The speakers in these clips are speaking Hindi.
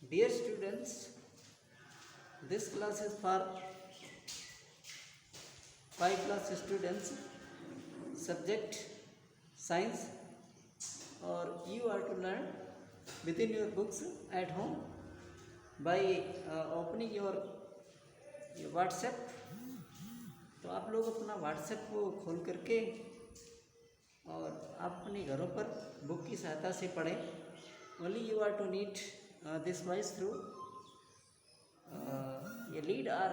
Dear students, this class is for 5 class students, subject science, or you are to learn within your books at home by opening your WhatsApp. तो आप लोग अपना WhatsApp को खोल करके और आप अपने घरों पर बुक की सहायता से पढ़ें. Only you are to need this voice through a lead or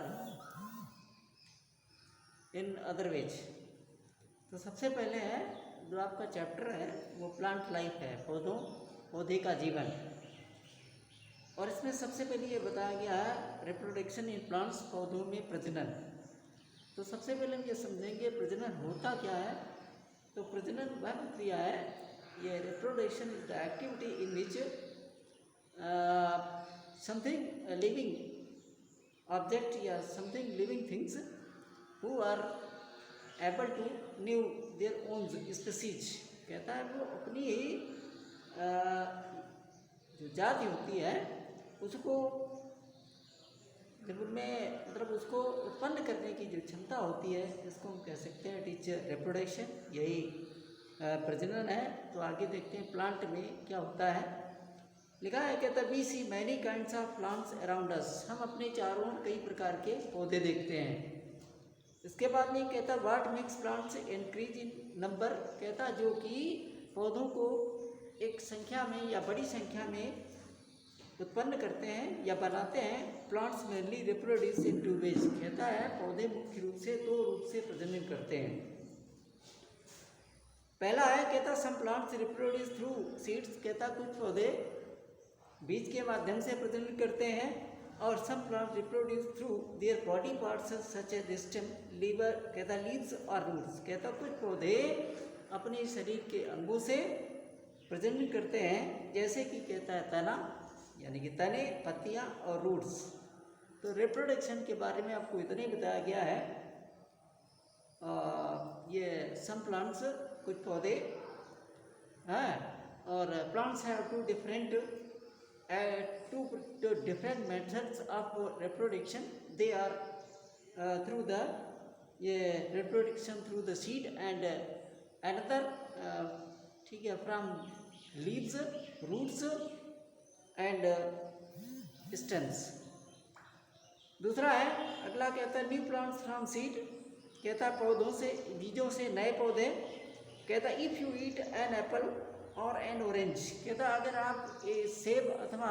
in other ways. तो सबसे पहले है जो आपका चैप्टर है वो प्लांट लाइफ है, पौधे का जीवन. और इसमें सबसे पहले ये बताया गया है रिप्रोडक्शन इन प्लांट्स, पौधों में प्रजनन. तो सबसे पहले हम ये समझेंगे प्रजनन होता क्या है. तो प्रजनन वह प्रक्रिया है, ये reproduction is the activity in which something living object या something living things who are able to new their own species. कहता है वो अपनी जो जाति होती है उसको जब उनमें मतलब उसको उत्पन्न करने की जो क्षमता होती है इसको हम कह सकते हैं इट इज रिप्रोडक्शन. यही प्रजनन है. तो आगे देखते हैं प्लांट में क्या होता है. लिखा है कहता we see many kinds of plants around us. हम अपने चारों ओर कई प्रकार के पौधे देखते हैं. इसके बाद में कहता what makes plants increase in number. कहता जो कि पौधों को एक संख्या में या बड़ी संख्या में उत्पन्न करते हैं या बनाते हैं. Plants mainly reproduce in two ways. कहता है पौधे मुख्य रूप से दो रूप से प्रजनन करते हैं. पहला है कहता some plants reproduce through seeds. कहता कुछ पौधे बीज के माध्यम से प्रजनन करते हैं और some plant reproduce through their body parts such as stem, lever, कहता लीव्स और रूट्स. कहता कुछ पौधे अपने शरीर के अंगों से प्रजनन करते हैं जैसे कि कहता है तना यानी कि तने, पत्तियां और रूट्स. तो रिप्रोडक्शन के बारे में आपको इतना ही बताया गया है. ये सम प्लांट्स कुछ पौधे हैं और plants have two different methods of reproduction. They are through the ये reproduction through the seed and another ठीक है from leaves, roots and stems. दूसरा है अगला कहता है न्यू प्लांट्स फ्रॉम सीड. कहता पौधों से बीजों से नए पौधे. कहता if you eat an apple और एन ऑरेंज. कहता अगर आप सेब अथवा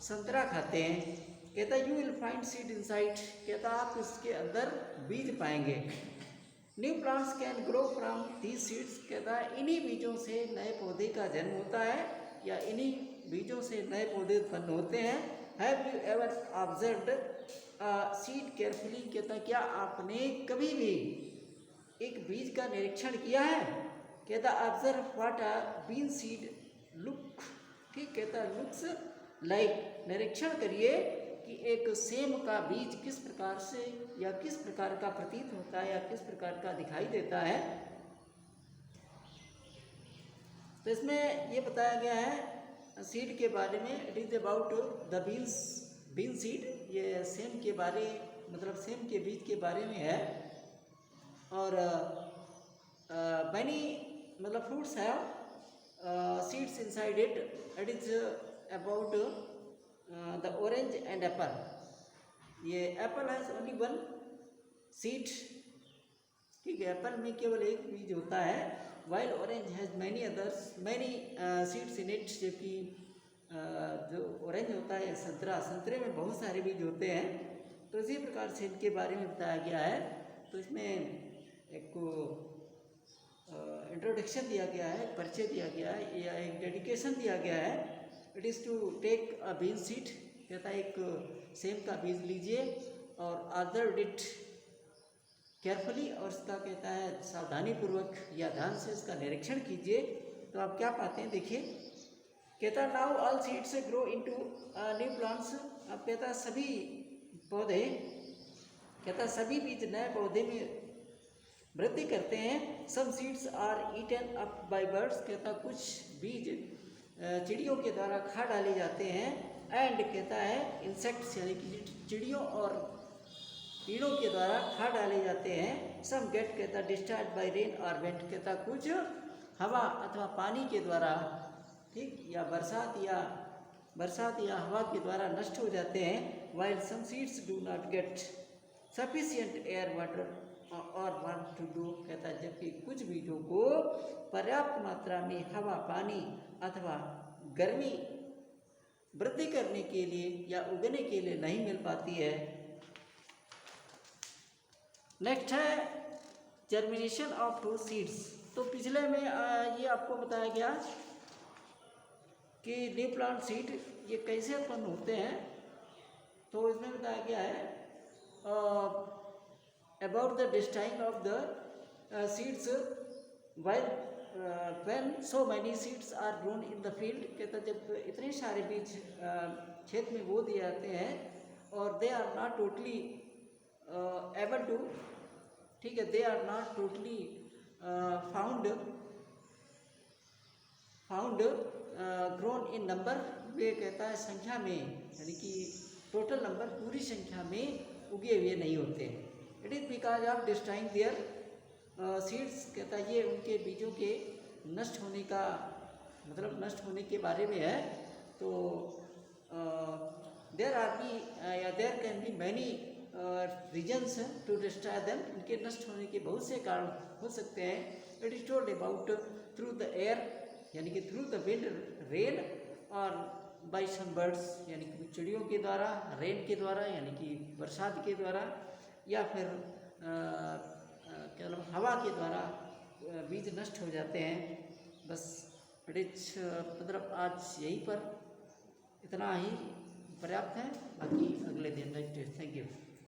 संतरा खाते हैं कहता you will find seed inside. कहता आप इसके अंदर बीज पाएंगे. New plants can grow from these seeds. कहता है इन्हीं बीजों से नए पौधे का जन्म होता है या इन्हीं बीजों से नए पौधे उत्पन्न होते हैं. Have you ever observed seed carefully. कहता क्या आपने कभी भी एक बीज का निरीक्षण किया है. कहता observe what a bean seed look. ठीक कहता लुक्स लाइक. निरीक्षण करिए कि एक सेम का बीज किस प्रकार से या किस प्रकार का प्रतीत होता है या किस प्रकार का दिखाई देता है. तो इसमें ये बताया गया है सीड के बारे में. It is about the bean seed. ये सेम के बारे मतलब सेम के बीज के बारे में है. और मैनी मतलब fruits have seeds inside it. It is about the orange and apple. ये apple has only one seed. ठीक है एप्पल में केवल एक बीज होता है. While orange has many seeds in it. जबकि जो ऑरेंज होता है संतरे में बहुत सारे बीज होते हैं. तो इसी प्रकार से इनके बारे में बताया गया है. तो इसमें एक इंट्रोडक्शन दिया गया है, परिचय दिया गया है या एक डेडिकेशन दिया गया है. It is to take a bean seed. कहता है एक सेम का बीज लीजिए और ऑब्जर्व इट केयरफुली. और इसका कहता है सावधानीपूर्वक या ध्यान से इसका निरीक्षण कीजिए. तो आप क्या पाते हैं देखिए. कहता now all seeds grow into new plants. अब कहता सभी पौधे कहता सभी बीज नए पौधे में वृद्धि करते हैं. Some seeds are eaten up by birds. कहता कुछ बीज चिड़ियों के द्वारा खा डाले जाते हैं. एंड कहता है इंसेक्ट्स यानी कि चिड़ियों और कीड़ों के द्वारा खा डाले जाते हैं। सम गेट कहता डिस्चार्ज बाय रेन और वेंट कहता कुछ हवा अथवा पानी के द्वारा, ठीक, या बरसात या हवा के द्वारा नष्ट हो जाते हैं। While some seeds do not get sufficient air water और वाट टू डू कहता है, जबकि कुछ बीजों को पर्याप्त मात्रा में हवा, पानी अथवा गर्मी वृद्धि करने के लिए या उगने के लिए नहीं मिल पाती है। नेक्स्ट है जर्मिनेशन ऑफ फ्रूट सीड्स। तो पिछले में ये आपको बताया गया कि न्यू प्लांट सीड ये कैसे उत्पन्न होते हैं। तो इसमें बताया गया है about the distancing of the seeds while when so many seeds are grown in the field. कहता जब इतने सारे बीज खेत में बो दिए जाते हैं और they are not totally able to, ठीक है, they are not totally found grown in number. वे कहता है संख्या में, यानी कि टोटल नंबर पूरी संख्या में उगे हुए नहीं होते हैं। It is because of destroying their seeds. कहता है ये उनके बीजों के नष्ट होने का मतलब नष्ट होने के बारे में है। तो there can be many reasons to destroy them. इनके नष्ट होने के बहुत से कारण हो सकते हैं। It is told about through the air, यानी कि थ्रू द विंड, रेन, और बाय सम बर्ड्स, यानी कि चिड़ियों के द्वारा, रेन के द्वारा यानी कि बरसात के द्वारा, या फिर क्या नाम हवा के द्वारा बीज नष्ट हो जाते हैं। बस इट इज मतलब आज यहीं पर इतना ही पर्याप्त है। बाकी अगले दिन